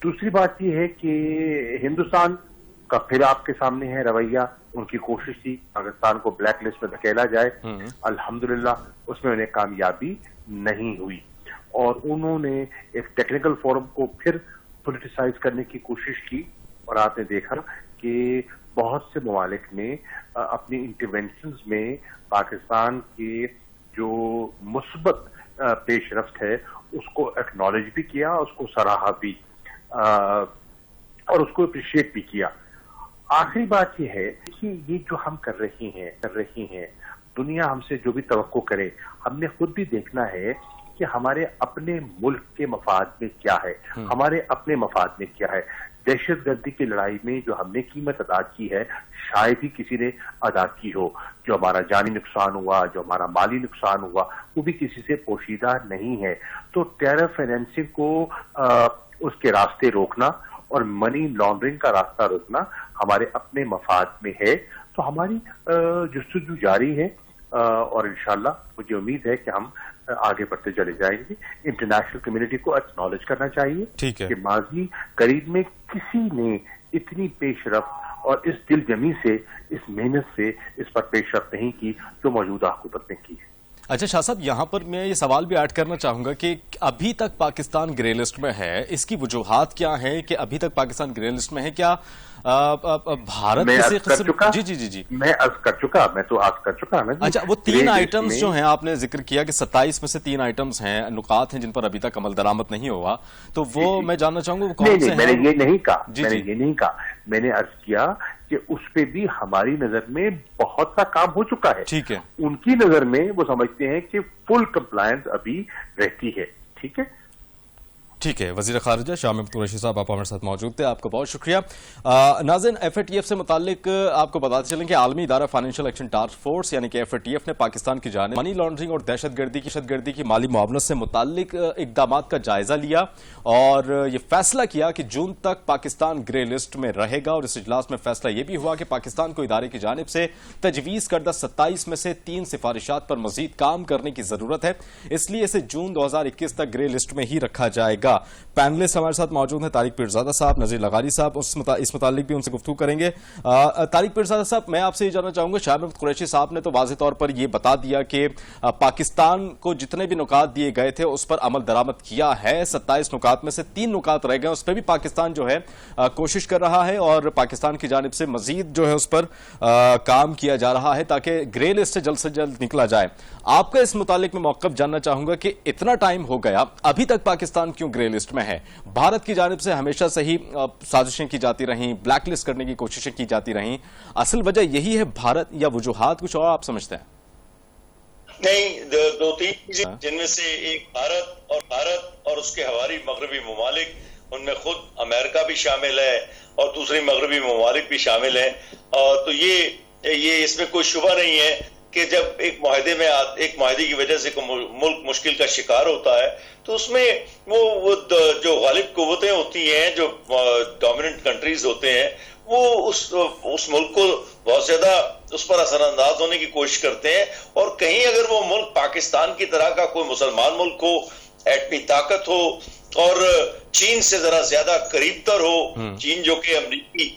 دوسری بات یہ ہے کہ ہندوستان کا پھر آپ کے سامنے ہے رویہ، ان کی کوشش تھی پاکستان کو بلیک لسٹ میں دھکیلا جائے، الحمدللہ اس میں انہیں کامیابی نہیں ہوئی، اور انہوں نے ایک ٹیکنیکل فورم کو پھر پولیٹیسائز کرنے کی کوشش کی، اور آپ نے دیکھا کہ بہت سے ممالک نے اپنی انٹرونشنز میں پاکستان کے جو مثبت پیش رفت ہے اس کو ایکنالج بھی کیا، اس کو سراہا بھی، اور اس کو اپریشیٹ بھی کیا۔ آخری بات یہ ہے کہ یہ جو ہم کر رہے ہیں دنیا ہم سے جو بھی توقع کرے، ہم نے خود بھی دیکھنا ہے کہ ہمارے اپنے ملک کے مفاد میں کیا ہے، ہمارے اپنے مفاد میں کیا ہے. دہشت گردی کی لڑائی میں جو ہم نے قیمت ادا کی ہے شاید ہی کسی نے ادا کی ہو. جو ہمارا جانی نقصان ہوا، جو ہمارا مالی نقصان ہوا، وہ بھی کسی سے پوشیدہ نہیں ہے. تو ٹیرر فائنینسنگ کو اس کے راستے روکنا اور منی لانڈرنگ کا راستہ روکنا ہمارے اپنے مفاد میں ہے. تو ہماری جستجو جاری ہے اور انشاءاللہ مجھے امید ہے کہ ہم آگے بڑھتے چلے جائیں گے. انٹرنیشنل کمیونٹی کو اکنالج کرنا چاہیے کہ ماضی قریب میں کسی نے اتنی پیش رفت اور اس دل جمی سے، اس محنت سے اس پر پیش رفت نہیں کی جو موجودہ حکومت نے کی ہے. اچھا شاہ صاحب، یہاں پر میں یہ سوال بھی ایڈ کرنا چاہوں گا کہ ابھی تک پاکستان گرے لسٹ میں ہے، اس کی وجوہات کیا ہیں کہ ابھی تک پاکستان گرے لسٹ میں ہے؟ کیا بھارت کسی قسم جی میں عرض کر چکا نا. اچھا، وہ 3 آئٹمز جو ہیں آپ نے ذکر کیا کہ 27 میں سے 3 آئٹمز ہیں، نکات ہیں جن پر ابھی تک عمل درآمد نہیں ہوا، تو وہ میں جاننا چاہوں گا وہ کون سے ہیں؟ میں نے یہ نہیں کہا، میں نے عرض کیا کہ اس پہ بھی ہماری نظر میں بہت سا کام ہو چکا ہے. ٹھیک ہے. ان کی نظر میں وہ سمجھتے ہیں کہ فل کمپلائنس ابھی رہتی ہے. ٹھیک ہے. وزیر خارجہ شاہ محمود قریشی صاحب آپ ہمارے ساتھ موجود تھے، آپ کا بہت شکریہ. ناظرین، ایف اے ٹی ایف سے متعلق آپ کو بتاتے چلیں کہ عالمی ادارہ فائنینشیل ایکشن ٹاسک فورس یعنی کہ ایف اے ٹی ایف نے پاکستان کی جانب منی لانڈرنگ اور دہشت گردی کی مالی معاونت سے متعلق اقدامات کا جائزہ لیا اور یہ فیصلہ کیا کہ جون تک پاکستان گرے لسٹ میں رہے گا. اور اس اجلاس میں فیصلہ یہ بھی ہوا کہ پاکستان کو ادارے کی جانب سے تجویز کردہ 27 میں سے 3 سفارشات پر مزید کام کرنے کی ضرورت ہے، اس لیے اسے جون 2021 تک گرے لسٹ میں ہی رکھا جائے گا. پینلسٹ ہمارے ساتھ موجود ہیں، طارق پیرزادہ صاحب، نذیر لغاری صاحب، اس متعلق بھی ان سے گفتگو کریں گے. طارق پیرزادہ صاحب، میں آپ سے یہ جاننا چاہوں گا، شاہ محمود قریشی صاحب نے تو واضح طور پر یہ بتا دیا کہ پاکستان کو جتنے بھی نکات دیے گئے تھے اس پر عمل درآمد کیا ہے. 27 نکات میں سے 3 نکات رہ گئے، اس پہ بھی پاکستان جو ہے کوشش کر رہا ہے اور پاکستان کی جانب سے مزید جو ہے اس پر کام کیا جا رہا ہے تاکہ گرے لسٹ سے جلد نکلا جائے. آپ کا اس متعلق میں موقف جاننا چاہوں گا کہ اتنا ٹائم ہو گیا، ابھی تک پاکستان کیوں گرے لسٹ میں ہے؟ بھارت کی جانب سے ہمیشہ سے ہی سازشیں کی جاتی رہیں، بلیک لسٹ کرنے کی کوششیں کی جاتی رہیں، اصل وجہ یہی ہے بھارت یا وجوہات کچھ اور آپ سمجھتے ہیں؟ نہیں، 2-3 چیزیں جن میں سے ایک بھارت اور اس کے حوالی مغربی ممالک، ان میں خود امریکہ بھی شامل ہے اور دوسری مغربی ممالک بھی شامل ہیں. اور تو یہ اس میں کوئی شبہ نہیں ہے کہ جب ایک معاہدے کی وجہ سے ملک مشکل کا شکار ہوتا ہے تو اس میں وہ جو غالب قوتیں ہوتی ہیں، جو ڈومیننٹ کنٹریز ہوتے ہیں، وہ اس ملک کو بہت زیادہ اس پر اثر انداز ہونے کی کوشش کرتے ہیں. اور کہیں اگر وہ ملک پاکستان کی طرح کا کوئی مسلمان ملک ہو، ایٹمی طاقت ہو اور چین سے ذرا زیادہ قریب تر ہو، چین جو کہ امریکی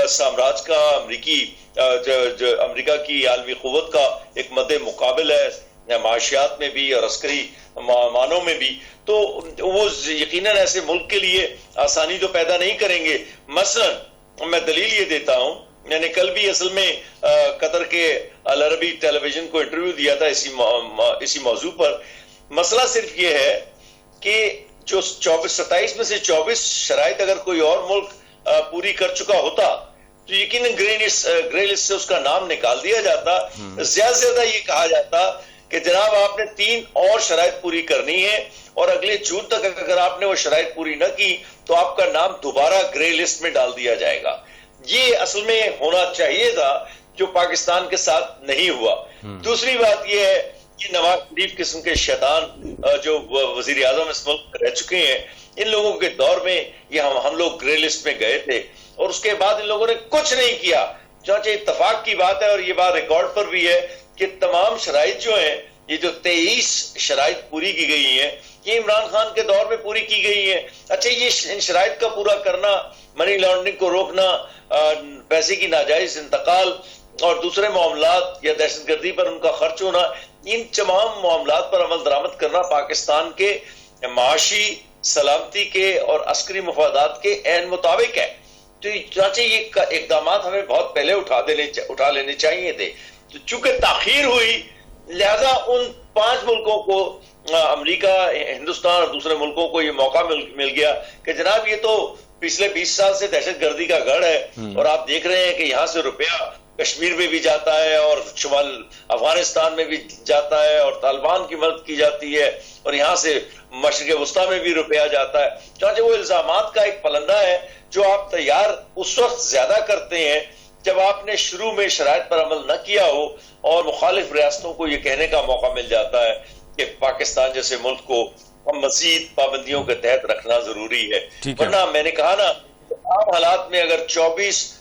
سامراج کا، امریکہ کی عالمی قوت کا ایک مد مقابل ہے معاشیات میں بھی اور عسکری معنوں میں بھی، تو وہ یقیناً ایسے ملک کے لیے آسانی تو پیدا نہیں کریں گے. مثلا میں دلیل یہ دیتا ہوں، میں نے کل بھی اصل میں قطر کے العربی ٹیلی ویژن کو انٹرویو دیا تھا اسی موضوع پر. مسئلہ صرف یہ ہے کہ جو 27 میں سے 24 شرائط اگر کوئی اور ملک پوری کر چکا ہوتا تو یقیناً گرے لسٹ سے اس کا نام نکال دیا جاتا. زیادہ سے زیادہ یہ کہا جاتا کہ جناب آپ نے 3 اور شرائط پوری کرنی ہے اور اگلے جون تک اگر آپ نے وہ شرائط پوری نہ کی تو آپ کا نام دوبارہ گرے لسٹ میں ڈال دیا جائے گا. یہ اصل میں ہونا چاہیے تھا جو پاکستان کے ساتھ نہیں ہوا. دوسری بات یہ ہے کہ نواز شریف قسم کے شیطان جو وزیر اعظم اس ملک رہ چکے ہیں، ان لوگوں کے دور میں یہ ہم لوگ گرے لسٹ میں گئے تھے اور اس کے بعد ان لوگوں نے کچھ نہیں کیا. چنانچہ اتفاق کی بات ہے اور یہ بات ریکارڈ پر بھی ہے کہ تمام شرائط جو ہیں، یہ جو 23 شرائط پوری کی گئی ہیں، یہ عمران خان کے دور میں پوری کی گئی ہیں. اچھا، یہ ان شرائط کا پورا کرنا، منی لانڈرنگ کو روکنا، پیسے کی ناجائز انتقال اور دوسرے معاملات یا دہشت گردی پر ان کا خرچ ہونا، ان تمام معاملات پر عمل درآمد کرنا پاکستان کے معاشی، سلامتی کے اور عسکری مفادات کے عین مطابق ہے. تو چنانچہ یہ اقدامات ہمیں بہت پہلے اٹھا لینے چاہیے تھے. تو چونکہ تاخیر ہوئی لہذا ان 5 ملکوں کو، امریکہ، ہندوستان اور دوسرے ملکوں کو یہ موقع مل گیا کہ جناب یہ تو پچھلے 20 سال سے دہشت گردی کا گڑھ ہے اور آپ دیکھ رہے ہیں کہ یہاں سے روپیہ کشمیر میں بھی جاتا ہے اور شمال افغانستان میں بھی جاتا ہے اور طالبان کی مدد کی جاتی ہے اور یہاں سے مشرق وسطیٰ میں بھی روپیہ جاتا ہے. چنانچہ وہ الزامات کا ایک پلندہ ہے جو آپ تیار اس وقت زیادہ کرتے ہیں جب آپ نے شروع میں شرائط پر عمل نہ کیا ہو اور مخالف ریاستوں کو یہ کہنے کا موقع مل جاتا ہے کہ پاکستان جیسے ملک کو ہم مزید پابندیوں کے تحت رکھنا ضروری ہے. ورنہ میں نے کہا نا عام حالات میں اگر 24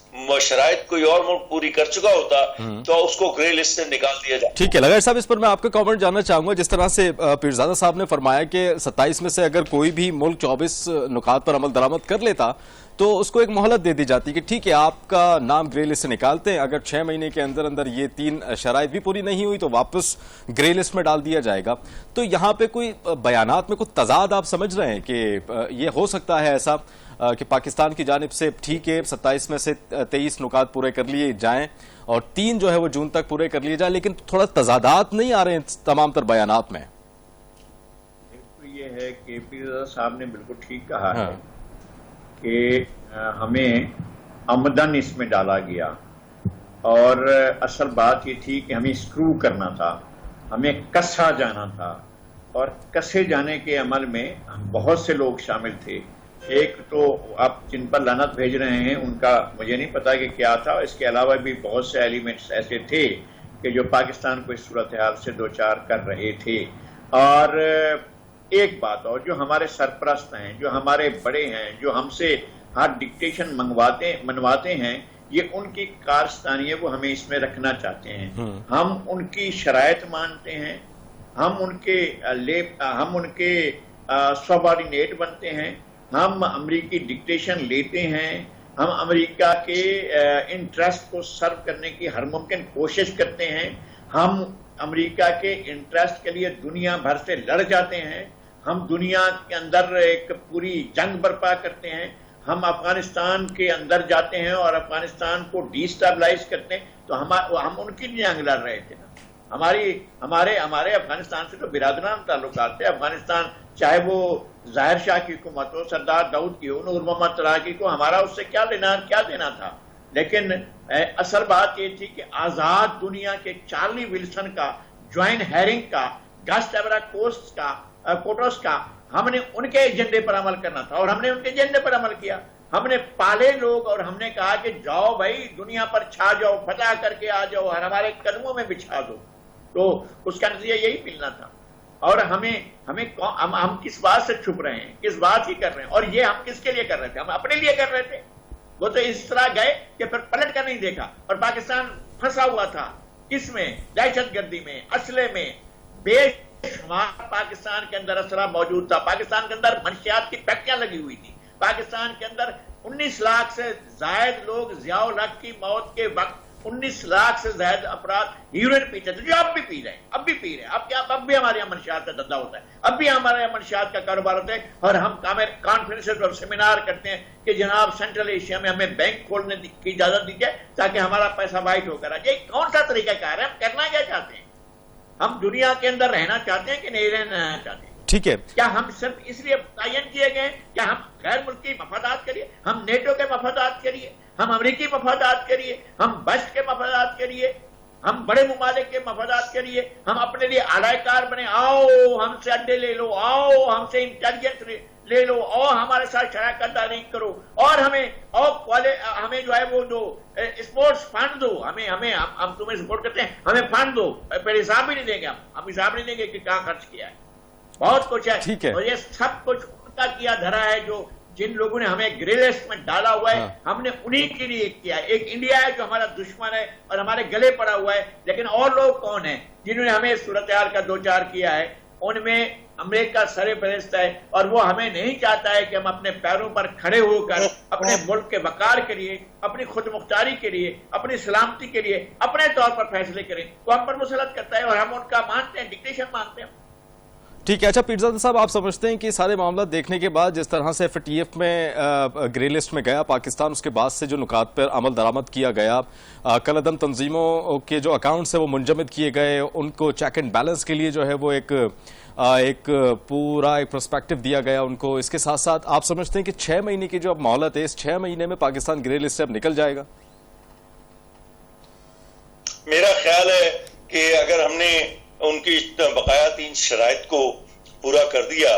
شرائط کوئی اور ملک پوری کر چکا ہوتا تو اس کو گرے لسٹ سے نکال دیا جائے. ٹھیک ہے لگا صاحب، اس پر میں آپ کا کامنٹ جاننا چاہوں گا. جس طرح سے پیرزادہ صاحب نے فرمایا کہ 27 میں سے اگر کوئی بھی ملک 24 نکات پر عمل درآمد کر لیتا تو اس کو ایک مہلت دے دی جاتی کہ ٹھیک ہے آپ کا نام گرے لسٹ سے نکالتے ہیں، اگر 6 مہینے کے اندر اندر یہ 3 شرائط بھی پوری نہیں ہوئی تو واپس گرے لسٹ میں ڈال دیا جائے گا. تو یہاں پہ کوئی بیانات میں کوئی تضاد آپ سمجھ رہے ہیں کہ یہ ہو سکتا ہے ایسا کہ پاکستان کی جانب سے ٹھیک ہے 27 میں سے 23 نکات پورے کر لیے جائیں اور 3 جو ہے وہ جون تک پورے کر لیے جائیں، لیکن تھوڑا تضادات نہیں آ رہے ہیں تمام تر بیانات میں؟ یہ ہے کہ پیرزادہ صاحب نے بالکل ٹھیک کہا ہے کہ ہمیں آمدن اس میں ڈالا گیا اور اصل بات یہ تھی کہ ہمیں اسکرو کرنا تھا، ہمیں کسا جانا تھا اور کسے جانے کے عمل میں بہت سے لوگ شامل تھے. ایک تو آپ جن پر لعنت بھیج رہے ہیں ان کا مجھے نہیں پتا کہ کیا تھا، اس کے علاوہ بھی بہت سے ایلیمنٹس ایسے تھے کہ جو پاکستان کو اس صورتحال سے دوچار کر رہے تھے. اور ایک بات اور، جو ہمارے سرپرست ہیں، جو ہمارے بڑے ہیں، جو ہم سے ہر ڈکٹیشن منواتے ہیں، یہ ان کی کارستانی ہے، وہ ہمیں اس میں رکھنا چاہتے ہیں. ہم ان کی شرائط مانتے ہیں، ہم ان کے سبارڈینیٹ بنتے ہیں، ہم امریکی ڈکٹیشن لیتے ہیں، ہم امریکہ کے انٹرسٹ کو سرو کرنے کی ہر ممکن کوشش کرتے ہیں، ہم امریکہ کے انٹرسٹ کے لیے دنیا بھر سے لڑ جاتے ہیں، ہم دنیا کے اندر ایک پوری جنگ برپا کرتے ہیں، ہم افغانستان کے اندر جاتے ہیں اور افغانستان کو ڈی اسٹیبلائز کرتے ہیں. تو ہم ان کی جنگ لڑ رہے تھے نا. ہمارے افغانستان سے تو برادران تعلقات تھے. افغانستان چاہے وہ ظاہر شاہ کی حکومت ہو، سردار داؤد کی ہو، نور محمد تراکی کو، ہمارا اس سے کیا دینا تھا. لیکن اصل بات یہ تھی کہ آزاد دنیا کے چارلی ولسن کا، جوائن ہیرنگ کا، گاسٹیورا کوٹوس کا، ہم نے ان کے ایجنڈے پر عمل کرنا تھا اور ہم نے ان کے ایجنڈے پر عمل کیا. ہم نے پالے لوگ اور ہم نے کہا کہ جاؤ بھائی دنیا پر چھا جاؤ، فتح کر کے آ جاؤ اور ہمارے قدموں میں بچھا دو. تو اس کا نتیجہ یہی ملنا تھا. اور ہم کس بات سے چھپ رہے ہیں، کس بات ہی کر رہے ہیں، اور یہ ہم کس کے لیے کر رہے تھے؟ ہم اپنے لیے کر رہے تھے. وہ تو اس طرح گئے کہ پھر پلٹ کر نہیں دیکھا اور پاکستان پھنسا ہوا تھا کس میں؟ دہشت گردی میں، اسلحے میں. بے شمار پاکستان کے اندر اسلحہ موجود تھا، پاکستان کے اندر منشیات کی فیکٹریاں لگی ہوئی تھی، پاکستان کے اندر 19 لاکھ سے زائد لوگ ضیاء الحق کی موت کے وقت 19 لاکھ سے زائد افراد ہیروئن پیتے تھے، جو اب بھی پی رہے ہیں. اب بھی ہمارے یہاں منشیات کا دھندا ہوتا ہے، اب بھی ہمارے یہاں منشیات کا کاروبار ہوتا ہے. اور ہم کانفرنس اور سیمینار کرتے ہیں کہ جناب سینٹرل ایشیا میں ہمیں بینک کھولنے کی اجازت دی جائے تاکہ ہمارا پیسہ وائٹ ہو کر آ جائے. کون سا طریقہ کار ہے؟ ہم کرنا کیا چاہتے ہیں؟ ہم دنیا کے اندر رہنا چاہتے ہیں کہ نہیں رہنا چاہتے ہیں؟ ٹھیک ہے، کیا ہم صرف اس لیے متعین کیے گئے ہیں؟ کیا ہم غیر ملکی مفادات کے لیے، ہم نیٹو کے مفادات کے لیے، ہم امریکی مفادات کے لیے، ہم بشٹ کے مفادات کے لیے، ہم بڑے ممالک کے مفادات کے لیے ہم اپنے لیے اعلی کار بنے؟ آؤ ہم سے اڈے لے لو، آؤ ہم سے انٹیلیجنس لے لو اور ہمارے ساتھ شراکت داری کرو اور ہمیں جو ہے وہ جو اسپورٹس فنڈ دو، ہم تمہیں سپورٹ کرتے ہیں، ہمیں فنڈ دو. پھر حساب بھی نہیں دیں گے، ہم حساب نہیں دیں گے کہ کہاں خرچ کیا ہے. بہت کچھ ہے اور یہ سب کچھ ان کا کیا دھرا ہے. جو جن لوگوں نے ہمیں گرے لسٹ میں ڈالا ہوا ہے ہم نے انہی کے لیے کیا ہے. ایک انڈیا ہے جو ہمارا دشمن ہے اور ہمارے گلے پڑا ہوا ہے، لیکن اور لوگ کون ہیں جنہوں نے ہمیں صورتحال کا دوچار کیا ہے؟ ان میں امریکہ سر فہرست ہے اور وہ ہمیں نہیں چاہتا ہے کہ ہم اپنے پیروں پر کھڑے ہو کر اپنے ملک کے وقار کے لیے، اپنی خود مختاری کے لیے، اپنی سلامتی کے لیے اپنے طور پر فیصلے کریں. وہ ہم پر مسلط کرتا ہے اور ہم ان کا مانتے ہیں، ڈکٹیشن مانتے ہیں. ٹھیک ہے. اچھا پیرزادہ صاحب، آپ سمجھتے ہیں کہ سارے معاملات دیکھنے کے بعد جس طرح سے FATF میں گرے لسٹ میں گیا پاکستان، اس کے بعد سے جو نکات پر عمل درآمد کیا گیا، کل عدم تنظیموں کے جو اکاؤنٹس ہیں وہ منجمد کیے گئے، ان کو چیک اینڈ بیلنس کے لیے جو ہے وہ ایک پورا ایک پرسپیکٹو دیا گیا ان کو، اس کے ساتھ ساتھ آپ سمجھتے ہیں کہ 6 مہینے کی جو اب مہلت ہے، اس 6 مہینے میں پاکستان گرے لسٹ سے اب نکل جائے گا؟ کہ اگر ہم نے ان کی بقایا 3 شرائط کو پورا کر دیا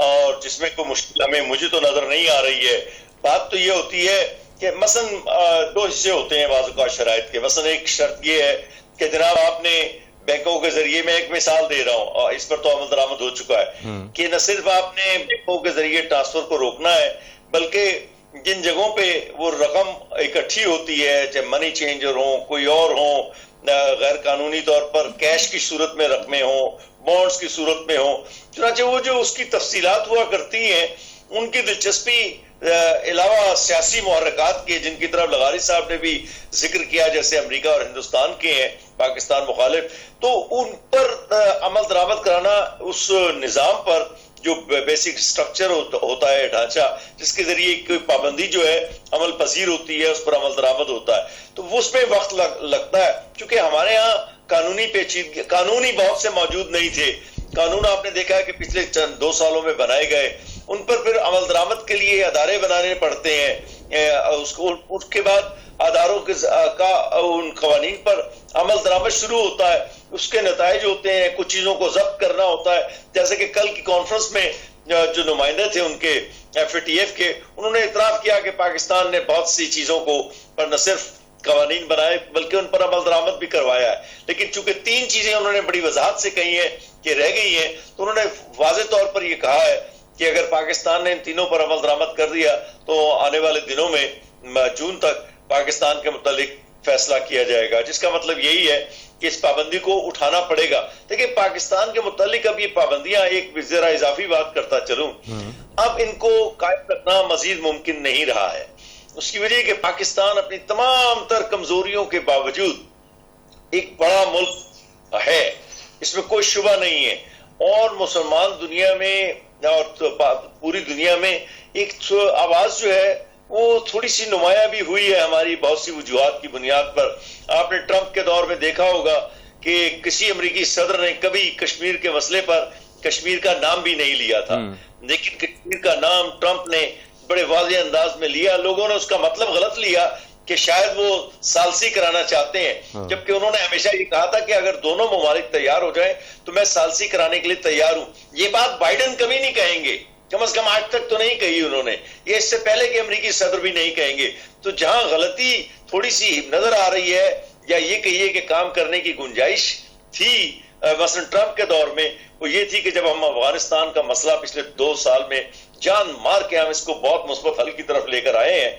اور جس میں کوئی مشکل مجھے تو نظر نہیں آ رہی ہے. بات تو یہ ہوتی ہے کہ مثلا 2 حصے ہوتے ہیں بعض اوقات شرائط کے. مثلا ایک شرط یہ ہے کہ جناب آپ نے بینکوں کے ذریعے, میں ایک مثال دے رہا ہوں اور اس پر تو عمل درآمد ہو چکا ہے, کہ نہ صرف آپ نے بینکوں کے ذریعے ٹرانسفر کو روکنا ہے بلکہ جن جگہوں پہ وہ رقم اکٹھی ہوتی ہے, چاہے منی چینجر ہوں, کوئی اور ہوں, غیر قانونی طور پر کیش کی صورت میں رقمیں ہوں, بانڈز کی صورت میں ہوں, چنانچہ وہ جو اس کی تفصیلات ہوا کرتی ہیں ان کی دلچسپی علاوہ سیاسی محرکات کے جن کی طرف لغاری صاحب نے بھی ذکر کیا, جیسے امریکہ اور ہندوستان کے ہیں پاکستان مخالف, تو ان پر عمل درآمد کرانا اس نظام پر جو بیسک سٹرکچر ہوتا ہے, ڈھانچہ جس کے ذریعے کوئی پابندی جو ہے عمل پذیر ہوتی ہے, اس پر عمل درآمد ہوتا ہے, تو اس میں وقت لگتا ہے. چونکہ ہمارے ہاں قانونی پیچیدگی, قانونی بہت سے موجود نہیں تھے. قانون آپ نے دیکھا ہے کہ پچھلے 2 سالوں میں بنائے گئے, ان پر پھر عمل درآمد کے لیے ادارے بنانے پڑتے ہیں. اس کے بعد اداروں کا ان قوانین پر عمل درآمد شروع ہوتا ہے, اس کے نتائج ہوتے ہیں, کچھ چیزوں کو ضبط کرنا ہوتا ہے. جیسے کہ کل کی کانفرنس میں جو نمائندے تھے ان کے FATF کے, انہوں نے اعتراف کیا کہ پاکستان نے بہت سی چیزوں کو پر نہ صرف قوانین بنائے بلکہ ان پر عمل درآمد بھی کروایا ہے. لیکن چونکہ 3 چیزیں انہوں نے بڑی وضاحت سے کہی ہیں کہ رہ گئی ہیں, تو انہوں نے واضح طور پر یہ کہا ہے کہ اگر پاکستان نے ان تینوں پر عمل درآمد کر دیا تو آنے والے دنوں میں جون تک پاکستان کے متعلق فیصلہ کیا جائے گا, جس کا مطلب یہی ہے کہ اس پابندی کو اٹھانا پڑے گا. دیکھیں پاکستان کے متعلق اب یہ پابندیاں, ایک ذرا اضافی بات کرتا چلوں, اب ان کو قائم رکھنا مزید ممکن نہیں رہا ہے. اس کی وجہ کہ پاکستان اپنی تمام تر کمزوریوں کے باوجود ایک بڑا ملک ہے, اس میں کوئی شبہ نہیں ہے, اور مسلمان دنیا میں اور پوری دنیا میں ایک آواز جو ہے وہ تھوڑی سی نمایاں بھی ہوئی ہے ہماری بہت سی وجوہات کی بنیاد پر. آپ نے ٹرمپ کے دور میں دیکھا ہوگا کہ کسی امریکی صدر نے کبھی کشمیر کے مسئلے پر کشمیر کا نام بھی نہیں لیا تھا, لیکن کشمیر کا نام ٹرمپ نے بڑے واضح انداز میں لیا. لوگوں نے اس کا مطلب غلط لیا کہ شاید وہ ثالثی کرانا چاہتے ہیں, جبکہ انہوں نے ہمیشہ یہ کہا تھا کہ اگر دونوں ممالک تیار ہو جائیں تو میں ثالثی کرانے کے لیے تیار ہوں. یہ بات بائیڈن کبھی نہیں کہیں گے, کم از کم آج تک تو نہیں کہی انہوں نے, یہ اس سے پہلے کہ امریکی صدر بھی نہیں کہیں گے. تو جہاں غلطی تھوڑی سی نظر آ رہی ہے یا یہ کہیے کہ کام کرنے کی گنجائش تھی مثلا ٹرمپ کے دور میں, وہ یہ تھی کہ جب ہم افغانستان کا مسئلہ پچھلے 2 سال میں جان مار کے ہم اس کو بہت مثبت حل کی طرف لے کر آئے ہیں,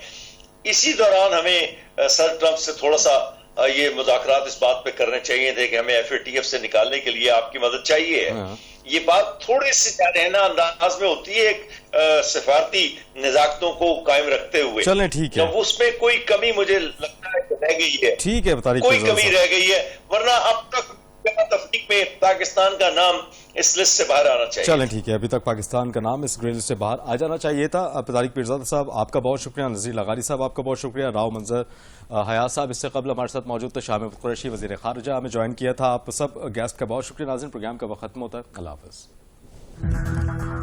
اسی دوران ہمیں سر ٹرمپ سے تھوڑا سا یہ مذاکرات اس بات پہ کرنے چاہیے تھے کہ ہمیں FATF سے نکالنے کے لیے آپ کی مدد چاہیے. یہ بات تھوڑی سی جارحانہ انداز میں ہوتی ہے ایک سفارتی نزاکتوں کو قائم رکھتے ہوئے. چلیں ٹھیک ہے, اس میں کوئی کمی مجھے لگتا ہے کہ رہ گئی ہے. ٹھیک ہے, کوئی کمی رہ گئی ہے, ورنہ اب تک تفریق میں پاکستان کا نام اس لسٹ سے باہر آنا چاہیے. چلیں ٹھیک ہے, ابھی تک پاکستان کا نام اس گرے لسٹ سے باہر آ جانا چاہیے تھا. طارق پیرزادہ صاحب آپ کا بہت شکریہ, نذیر لغاری صاحب آپ کا بہت شکریہ, راؤ منظر حیات صاحب اس سے قبل ہمارے ساتھ موجود تھے, شاہ محمود قریشی وزیر خارجہ ہمیں جوائن کیا تھا. آپ سب گیسٹ کا بہت شکریہ. ناظرین پروگرام کا وقت ختم ہوتا ہے, اللہ حافظ.